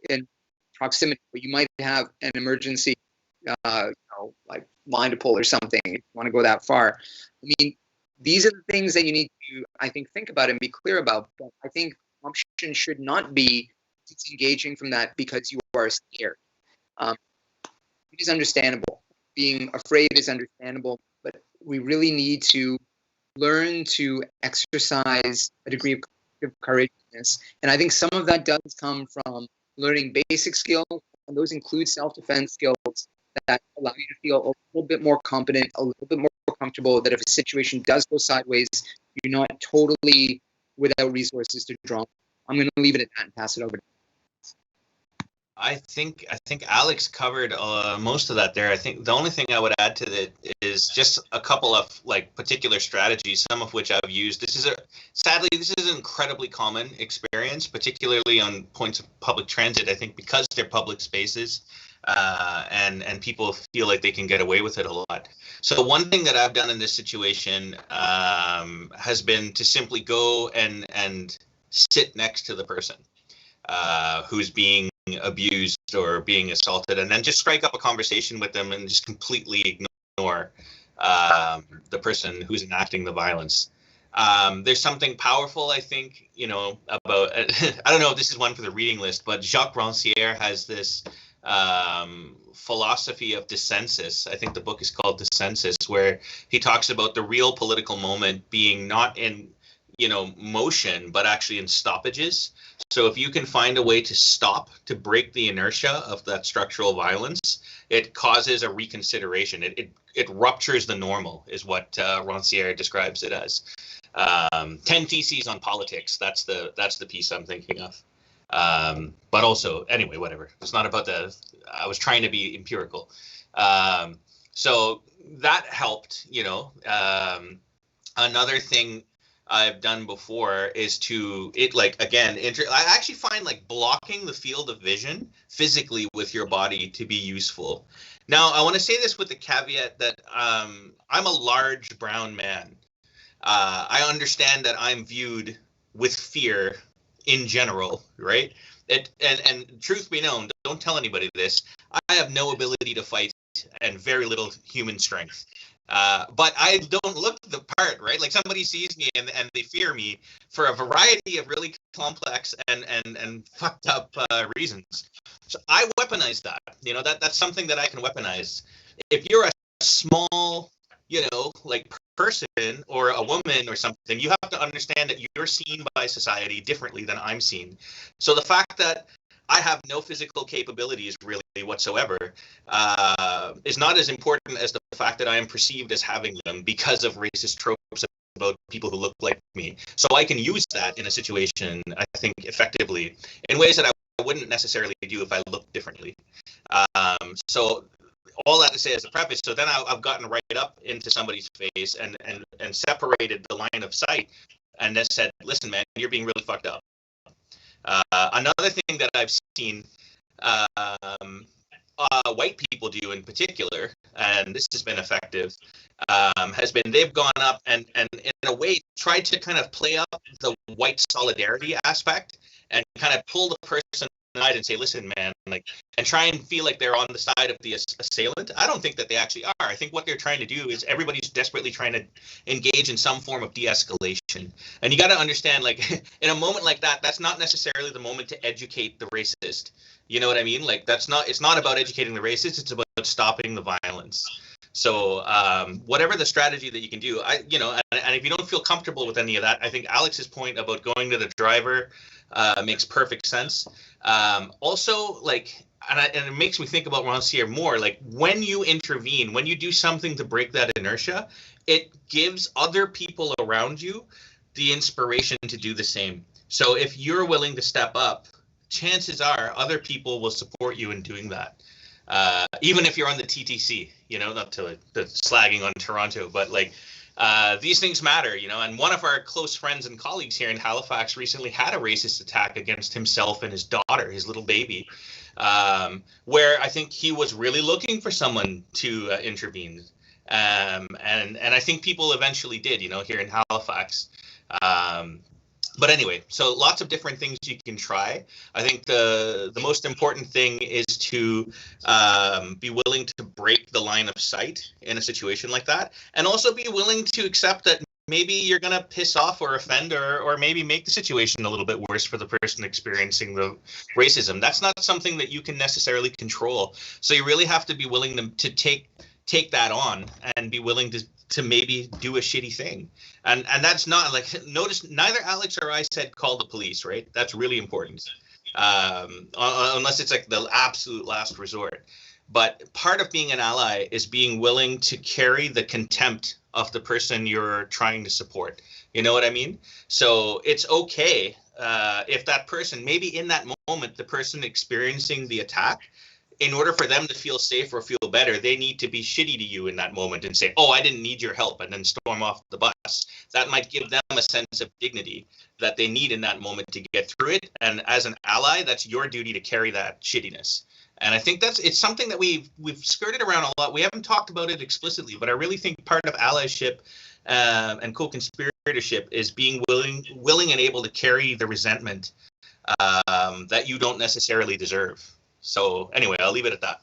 in proximity, but you might have an emergency, like line to pull or something, if you want to go that far. I mean, these are the things that you need to, I think about and be clear about. But I think option should not be disengaging from that because you are scared. It is understandable. Being afraid is understandable, but we really need to learn to exercise a degree of courageousness. And I think some of that does come from learning basic skills, and those include self-defense skills that allow you to feel a little bit more competent, a little bit more comfortable, that if a situation does go sideways, you're not totally without resources to draw. I'm going to leave it at that and pass it over to I think Alex covered most of that there. I think the only thing I would add to that is just a couple of like particular strategies, some of which I've used. Sadly, this is an incredibly common experience, particularly on points of public transit. I think because they're public spaces, and people feel like they can get away with it a lot. So one thing that I've done in this situation has been to simply go and sit next to the person who's being abused or being assaulted, and then just strike up a conversation with them and just completely ignore the person who's enacting the violence. There's something powerful, I think, about, I don't know if this is one for the reading list, but Jacques Rancière has this philosophy of dissensus. I think the book is called Dissensus, where he talks about the real political moment being not in motion, but actually in stoppages. So if you can find a way to stop, to break the inertia of that structural violence, it causes a reconsideration. It ruptures the normal, is what Rancière describes it as. 10 Theses on Politics. That's the piece I'm thinking of. But also, anyway, whatever. It's not about I was trying to be empirical. So that helped, another thing I've done before is I actually find like blocking the field of vision physically with your body to be useful. Now, I want to say this with the caveat that I'm a large brown man. I understand that I'm viewed with fear in general, right? And truth be known, don't tell anybody this, I have no ability to fight and very little human strength. But I don't look the part, right? Like somebody sees me and they fear me for a variety of really complex and fucked up reasons. So I weaponize that. That's something that I can weaponize. If you're a small, like person or a woman or something, you have to understand that you're seen by society differently than I'm seen. So the fact that I have no physical capabilities really whatsoever is not as important as the fact that I am perceived as having them because of racist tropes about people who look like me. So I can use that in a situation, I think, effectively in ways that I wouldn't necessarily do if I looked differently. So all that to say as a preface, so then I've gotten right up into somebody's face and separated the line of sight and then said, listen, man, you're being really fucked up. Another thing that I've seen white people do in particular, and this has been effective, has been they've gone up and in a way tried to kind of play up the white solidarity aspect and kind of pull the person eyed and say, listen, man, like, and try and feel like they're on the side of the assailant. I don't think that they actually are. I think what they're trying to do is everybody's desperately trying to engage in some form of de-escalation. And you got to understand, like, in a moment like that, that's not necessarily the moment to educate the racist. You know what I mean? Like, it's not about educating the racist. It's about stopping the violence. So whatever the strategy that you can do, and if you don't feel comfortable with any of that, I think Alex's point about going to the driver makes perfect sense. Also, like, and it makes me think about Rancière more, like, when you intervene, when you do something to break that inertia, it gives other people around you the inspiration to do the same. So if you're willing to step up, chances are other people will support you in doing that. Even if you're on the TTC, not to the slagging on Toronto, but like these things matter, and one of our close friends and colleagues here in Halifax recently had a racist attack against himself and his daughter, his little baby, where I think he was really looking for someone to intervene. And I think people eventually did, here in Halifax. But anyway, so lots of different things you can try. I think the most important thing is to be willing to break the line of sight in a situation like that, and also be willing to accept that maybe you're going to piss off or offend or maybe make the situation a little bit worse for the person experiencing the racism. That's not something that you can necessarily control. So you really have to be willing to take that on and be willing to maybe do a shitty thing. And that's not, like, notice neither Alex or I said call the police, right? That's really important. Unless it's like the absolute last resort. But part of being an ally is being willing to carry the contempt of the person you're trying to support. You know what I mean? So it's okay if that person, maybe in that moment, the person experiencing the attack, in order for them to feel safe or feel better, they need to be shitty to you in that moment and say, oh, I didn't need your help, and then storm off the bus. That might give them a sense of dignity that they need in that moment to get through it. And as an ally, that's your duty to carry that shittiness. And I think it's something that we've skirted around a lot. We haven't talked about it explicitly, but I really think part of allyship and co-conspiratorship is being willing and able to carry the resentment that you don't necessarily deserve. So anyway, I'll leave it at that.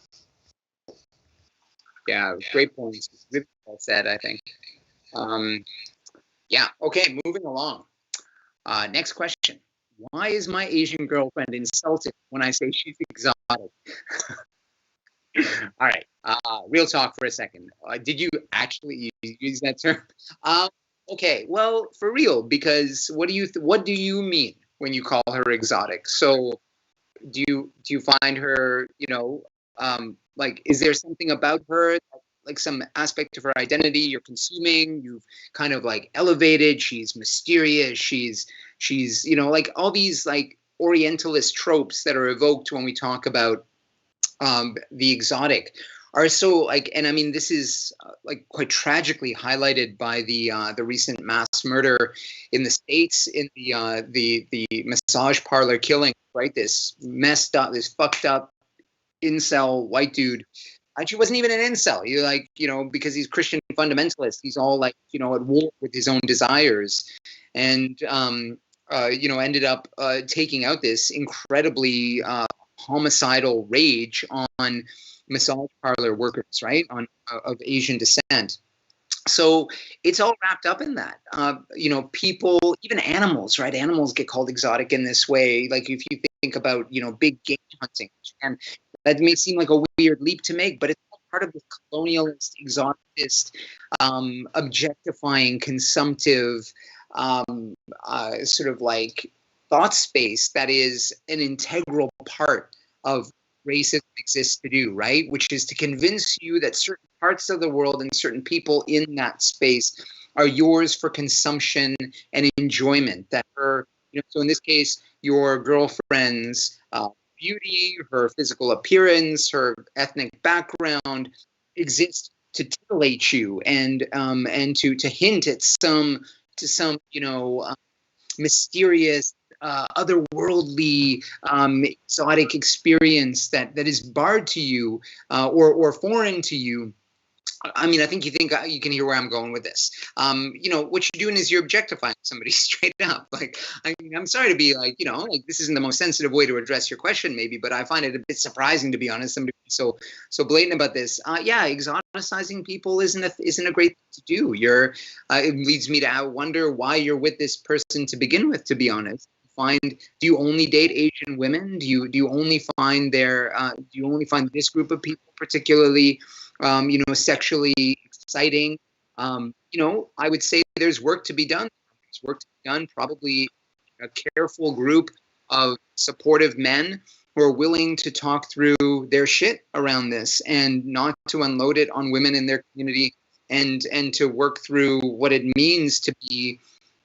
Yeah, great points. Really well said, I think. Yeah, okay, moving along. Next question. Why is my Asian girlfriend insulted when I say she's exotic? All right, real talk for a second. Did you actually use that term? Okay, well, for real, because what do you mean when you call her exotic? So do you find her, like, is there something about her, like some aspect of her identity you're consuming, you've kind of like elevated, she's mysterious, she's like all these like Orientalist tropes that are evoked when we talk about the exotic are so like, and I mean, this is like quite tragically highlighted by the recent mass murder in the States, in the massage parlor killing, right? This messed up, this fucked up incel white dude. Actually wasn't even an incel. He like, because he's Christian fundamentalist, he's all like, at war with his own desires, and ended up taking out this incredibly homicidal rage on massage parlor workers, right, of Asian descent. So it's all wrapped up in that. People, even animals, right? Animals get called exotic in this way. Like if you think about, big game hunting, and that may seem like a weird leap to make, but it's part of the colonialist, exoticist, objectifying, consumptive, sort of like thought space that is an integral part of racism exists to do, right? Which is to convince you that certain parts of the world and certain people in that space are yours for consumption and enjoyment. That her, so in this case, your girlfriend's beauty, her physical appearance, her ethnic background exists to titillate you and to hint at some mysterious, otherworldly, exotic experience that is barred to you or foreign to you I mean, I think you can hear where I'm going with this. What you're doing is you're objectifying somebody straight up. Like, I mean, I'm sorry to be like, like this isn't the most sensitive way to address your question, maybe, but I find it a bit surprising, to be honest. Somebody so blatant about this. Yeah, exoticizing people isn't a great thing to do. It leads me to wonder why you're with this person to begin with. To be honest. Do you only date Asian women? Do you only find this group of people particularly sexually exciting? I would say there's work to be done. There's work to be done. Probably a careful group of supportive men who are willing to talk through their shit around this and not to unload it on women in their community, and to work through what it means to be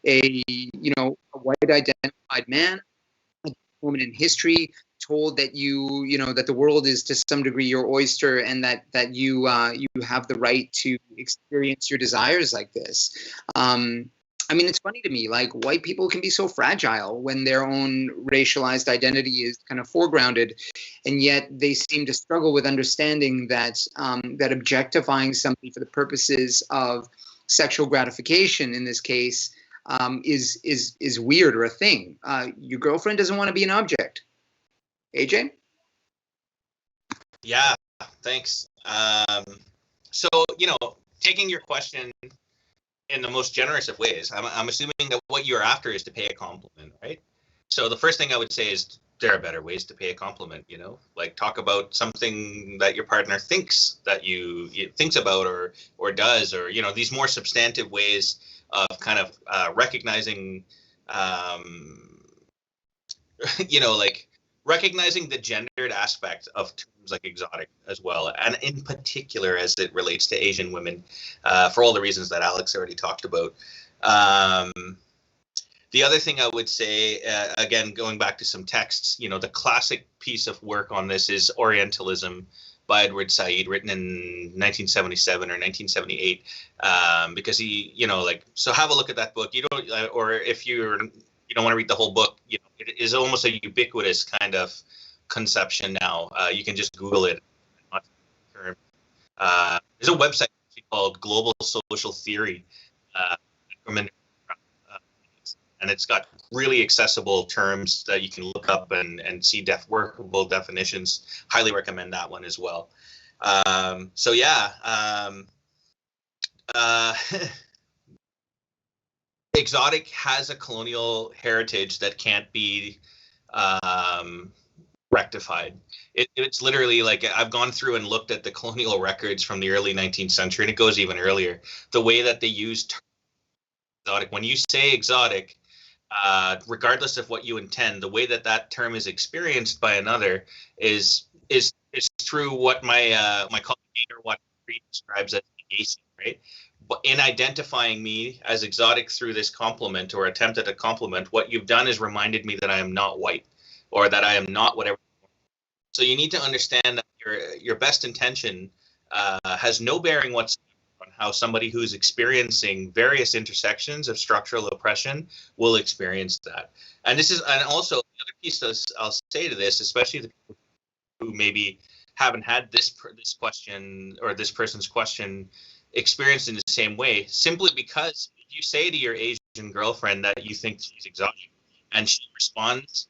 a white identified man, a woman in history, told that that the world is to some degree your oyster, and that you have the right to experience your desires like this. I mean, it's funny to me, like, white people can be so fragile when their own racialized identity is kind of foregrounded, and yet they seem to struggle with understanding that that objectifying somebody for the purposes of sexual gratification, in this case, is weird or a thing. Your girlfriend doesn't want to be an object. AJ? Yeah, thanks. So, taking your question in the most generous of ways, I'm assuming that what you're after is to pay a compliment, right? So the first thing I would say is there are better ways to pay a compliment, like talk about something that your partner thinks that you thinks about or does, or, these more substantive ways of kind of recognizing, like recognizing the gendered aspect of terms like exotic as well, and in particular as it relates to Asian women, for all the reasons that Alex already talked about. The other thing I would say, again, going back to some texts, the classic piece of work on this is Orientalism by Edward Said, written in 1977 or 1978, because he, so have a look at that book. Or if you don't want to read the whole book, it is almost a ubiquitous kind of conception now. You can just Google it. There's a website called Global Social Theory, and it's got really accessible terms that you can look up and see workable definitions. Highly recommend that one as well. Exotic has a colonial heritage that can't be rectified. It's literally like, I've gone through and looked at the colonial records from the early 19th century, and it goes even earlier. The way that they use exotic, when you say exotic, regardless of what you intend, the way that term is experienced by another is through what my colleague or what describes as negation, right? But in identifying me as exotic through this compliment or attempt at a compliment, what you've done is reminded me that I am not white, or that I am not whatever. So you need to understand that your best intention has no bearing whatsoever on how somebody who's experiencing various intersections of structural oppression will experience that. And also the other piece I'll say to this, especially the people who maybe haven't had this question or this person's question experienced in the same way, simply because if you say to your Asian girlfriend that you think she's exotic and she responds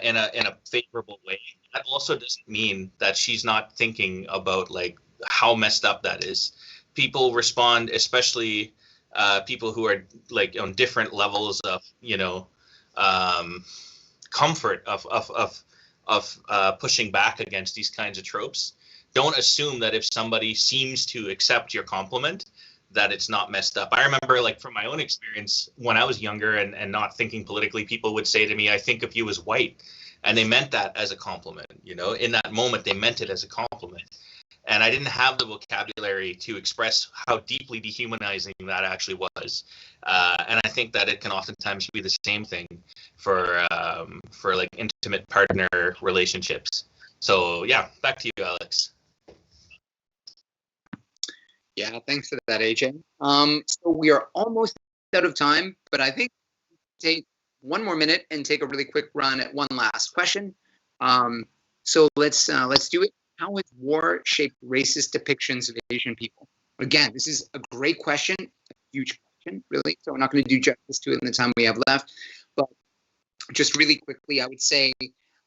in a favorable way, that also doesn't mean that she's not thinking about like how messed up that is. People respond, especially people who are like on different levels of comfort of pushing back against these kinds of tropes. Don't assume that if somebody seems to accept your compliment, that it's not messed up. I remember, like, from my own experience, when I was younger and not thinking politically, people would say to me, I think of you as white. And they meant that as a compliment. In that moment, they meant it as a compliment. And I didn't have the vocabulary to express how deeply dehumanizing that actually was. And I think that it can oftentimes be the same thing for like intimate partner relationships. So yeah, back to you, Alex. Yeah, thanks for that, AJ. So we are almost out of time, but I think take one more minute and take a really quick run at one last question. So let's do it. How has war shaped racist depictions of Asian people? Again, this is a great question, a huge question, really. So I'm not going to do justice to it in the time we have left. But just really quickly, I would say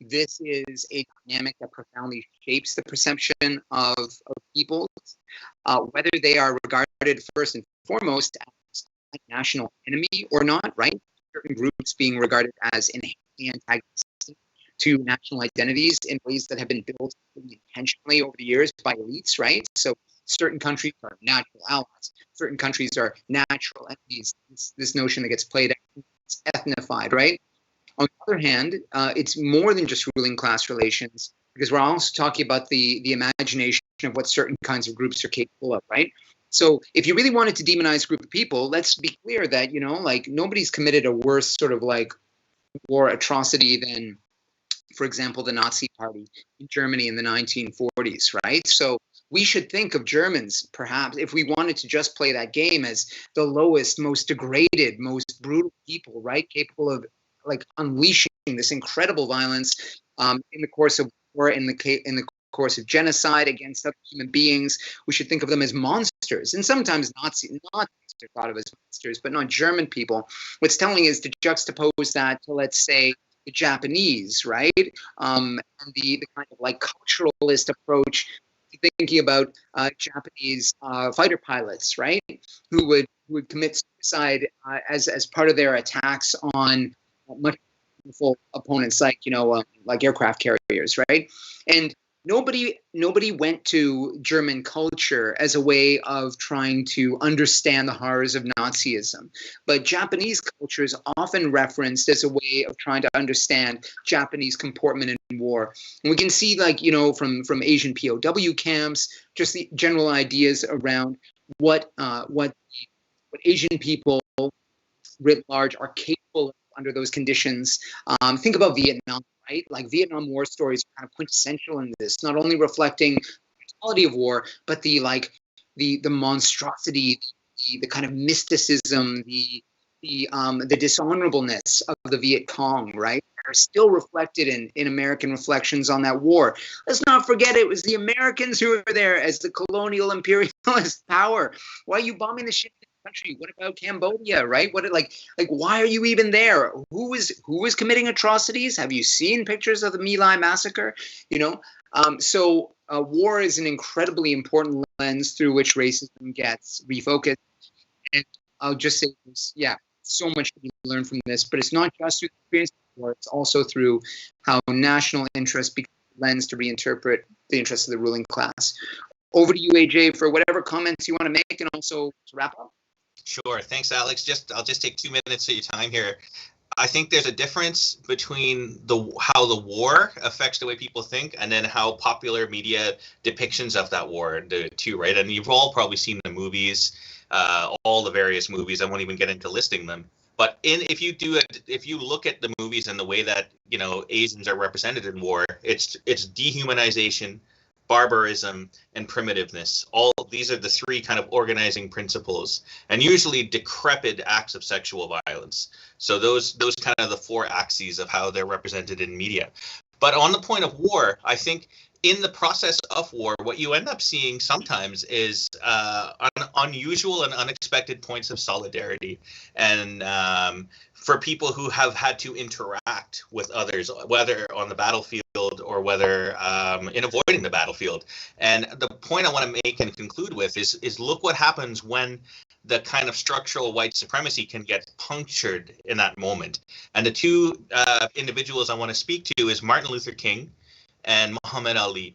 this is a dynamic that profoundly shapes the perception of peoples, whether they are regarded first and foremost as a national enemy or not, right? Certain groups being regarded as inherently antagonistic to national identities in ways that have been built intentionally over the years by elites, right? So certain countries are natural allies, certain countries are natural enemies. This notion that gets played out, it's ethnified, right? On the other hand, it's more than just ruling class relations, because we're also talking about the imagination of what certain kinds of groups are capable of, right? So if you really wanted to demonize a group of people, let's be clear that, like, nobody's committed a worse sort of like war atrocity than, for example, the Nazi Party in Germany in the 1940s, right? So we should think of Germans, perhaps, if we wanted to just play that game, as the lowest, most degraded, most brutal people, right? Capable of like unleashing this incredible violence in the course of war, in the course of genocide against other human beings. We should think of them as monsters. And sometimes Nazis are thought of as monsters, but not German people. What's telling is to juxtapose that to, let's say, the Japanese, right? And the kind of like culturalist approach to thinking about Japanese fighter pilots, right? Who would commit suicide as part of their attacks on much powerful opponents, like aircraft carriers, right? And nobody went to German culture as a way of trying to understand the horrors of Nazism, but Japanese culture is often referenced as a way of trying to understand Japanese comportment in war. And we can see, from Asian POW camps, just the general ideas around what Asian people writ large are capable of under those conditions. Think about Vietnam, right? Like, Vietnam War stories are kind of quintessential in this, not only reflecting the brutality of war, but the monstrosity, the kind of mysticism, the dishonorableness of the Viet Cong, right? Are still reflected in American reflections on that war. Let's not forget it was the Americans who were there as the colonial imperialist power. Why are you bombing the shit in the country? What about Cambodia, right? Why are you even there? Who is committing atrocities? Have you seen pictures of the My Lai massacre? So war is an incredibly important lens through which racism gets refocused. And I'll just say this, so much to be learned from this, but it's not just through the experience of war, it's also through how national interest becomes a lens to reinterpret the interests of the ruling class. Over to you, AJ, for whatever comments you want to make, and also to wrap up. Sure. Thanks, Alex. I'll just take 2 minutes of your time here. I think there's a difference between how the war affects the way people think, and then how popular media depictions of that war do too, right? And you've all probably seen the movies, all the various movies. I won't even get into listing them. But if you look at the movies and the way that Asians are represented in war, it's dehumanization, barbarism, and primitiveness. All these are the three kind of organizing principles, and usually decrepit acts of sexual violence. So those kind of the four axes of how they're represented in media. But on the point of war, I think in the process of war, what you end up seeing sometimes is unusual and unexpected points of solidarity. And for people who have had to interact with others, whether on the battlefield or whether in avoiding the battlefield. And the point I want to make and conclude with is look what happens when the kind of structural white supremacy can get punctured in that moment. And the two individuals I want to speak to is Martin Luther King and Muhammad Ali,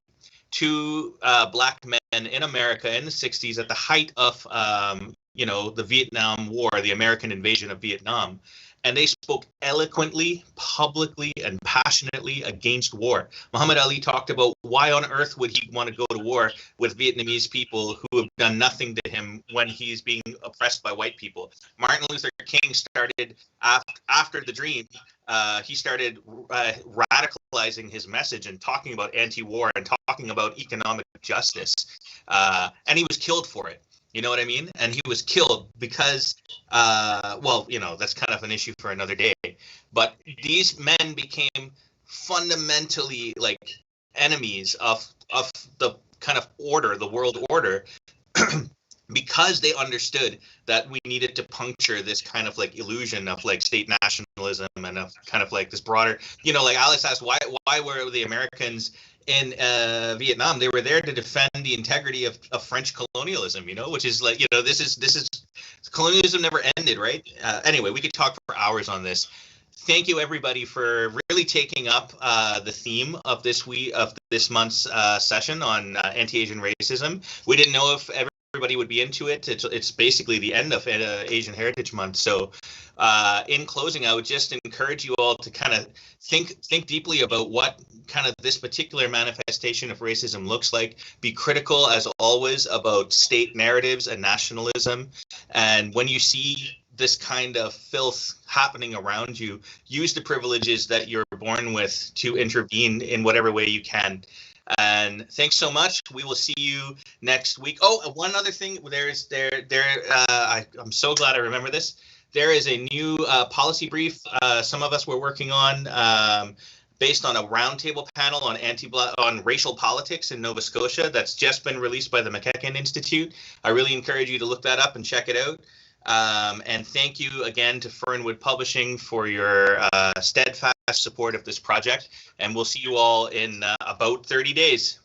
two black men in America in the 60s at the height of the Vietnam War, the American invasion of Vietnam. And they spoke eloquently, publicly, and passionately against war. Muhammad Ali talked about why on earth would he want to go to war with Vietnamese people who have done nothing to him when he's being oppressed by white people. Martin Luther King started, after the Dream, he started radicalizing his message and talking about anti-war and talking about economic justice. And he was killed for it. You know what I mean? And he was killed because, that's kind of an issue for another day. But these men became fundamentally enemies of the kind of order, the world order, because they understood that we needed to puncture this kind of like illusion of like state nationalism and of kind of like this broader, like Alex asked, why were the Americans in Vietnam? They were there to defend the integrity of French colonialism, which is like, this is colonialism never ended, right? Anyway, we could talk for hours on this. Thank you, everybody, for really taking up the theme of this month's session on anti-Asian racism. We didn't know if everybody would be into it. It's basically the end of Asian Heritage Month. So in closing, I would just encourage you all to kind of think deeply about what kind of this particular manifestation of racism looks like. Be critical, as always, about state narratives and nationalism. And when you see this kind of filth happening around you, use the privileges that you're born with to intervene in whatever way you can. And thanks so much. We will see you next week. Oh, one other thing. I'm so glad I remember this. There is a new policy brief some of us were working on based on a roundtable panel on racial politics in Nova Scotia that's just been released by the McEachern Institute. I really encourage you to look that up and check it out. And thank you again to Fernwood Publishing for your steadfast support of this project. And we'll see you all in about 30 days.